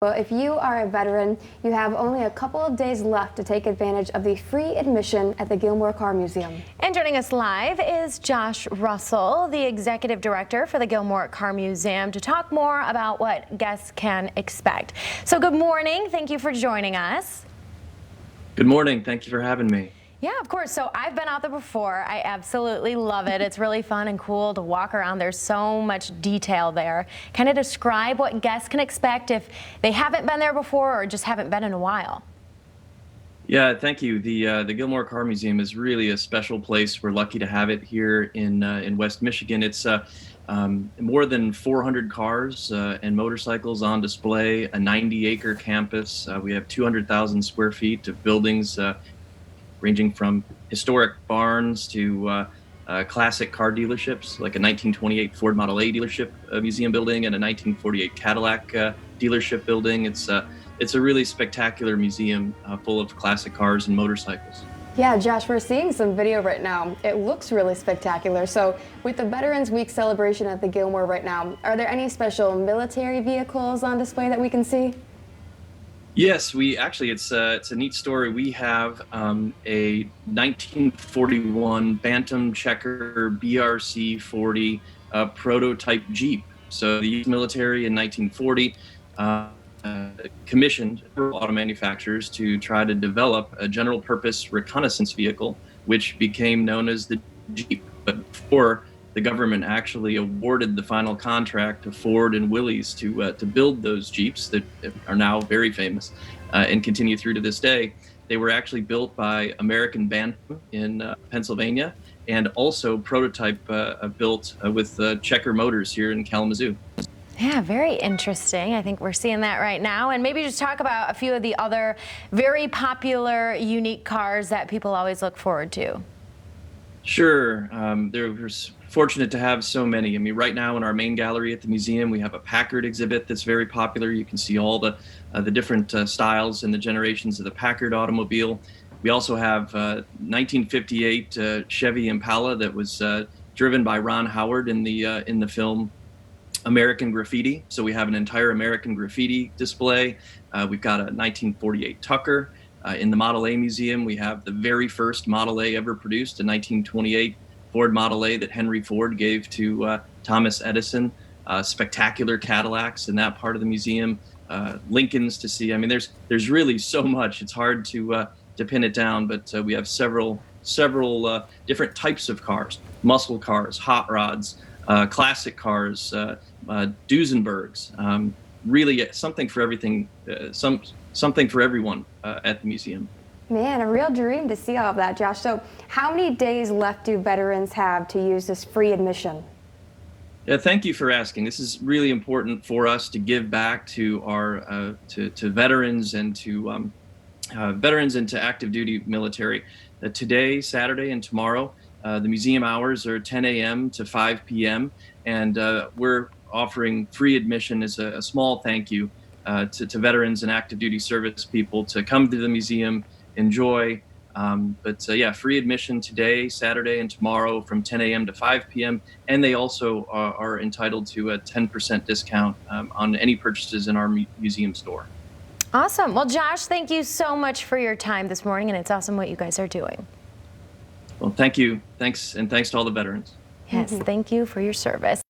Well, if you are a veteran, you have only a couple of days left to take advantage of the free admission at the Gilmore Car Museum. And joining us live is Josh Russell, the executive director for the Gilmore Car Museum, to talk more about what guests can expect. So good morning. Thank you for joining us. Good morning. Thank you for having me. Yeah, of course. So I've been out there before. I absolutely love it. It's really fun and cool to walk around. There's so much detail there. Kind of describe what guests can expect if they haven't been there before or just haven't been in a while. Yeah, thank you. The Gilmore Car Museum is really a special place. We're lucky to have it here in West Michigan. It's more than 400 cars and motorcycles on display, a 90-acre campus. We have 200,000 square feet of buildings ranging from historic barns to classic car dealerships, like a 1928 Ford Model A dealership museum building and a 1948 Cadillac dealership building. It's a really spectacular museum full of classic cars and motorcycles. Yeah, Josh, we're seeing some video right now. It looks really spectacular. So with the Veterans Week celebration at the Gilmore right now, are there any special military vehicles on display that we can see? Yes, it's a neat story. We have a 1941 Bantam Checker BRC 40 prototype Jeep. So the U.S. military in 1940 commissioned auto manufacturers to try to develop a general purpose reconnaissance vehicle, which became known as the Jeep. But before the government actually awarded the final contract to Ford and Willys to build those Jeeps that are now very famous and continue through to this day, they were actually built by American Bantam in Pennsylvania, and also prototype built with Checker Motors here in Kalamazoo. Yeah, very interesting. I think we're seeing that right now. And maybe just talk about a few of the other very popular, unique cars that people always look forward to. Sure. We're fortunate to have so many. I mean, right now in our main gallery at the museum, we have a Packard exhibit that's very popular. You can see all the different styles and the generations of the Packard automobile. We also have 1958 Chevy Impala that was driven by Ron Howard in the film American Graffiti. So we have an entire American Graffiti display. We've got a 1948 Tucker. In the Model A Museum, we have the very first Model A ever produced, a 1928 Ford Model A that Henry Ford gave to Thomas Edison. Spectacular Cadillacs in that part of the museum. Lincolns to see. I mean, there's really so much. It's hard to pin it down, but we have several different types of cars: muscle cars, hot rods, classic cars, Duesenbergs. Really something for everything. Something for everyone at the museum. Man, a real dream to see all of that, Josh. So how many days left do veterans have to use this free admission? Yeah, thank you for asking. This is really important for us to give back to our to veterans and to active duty military. Today, Saturday, and tomorrow, the museum hours are 10 a.m. to 5 p.m. and we're offering free admission as a small thank you to veterans and active duty service people to come to the museum, enjoy. Yeah, free admission today, Saturday, and tomorrow from 10 a.m. to 5 p.m. And they also are entitled to a 10% discount on any purchases in our museum store. Awesome. Well, Josh, thank you so much for your time this morning, and it's awesome what you guys are doing. Well, thank you. Thanks to all the veterans. Yes, thank you for your service.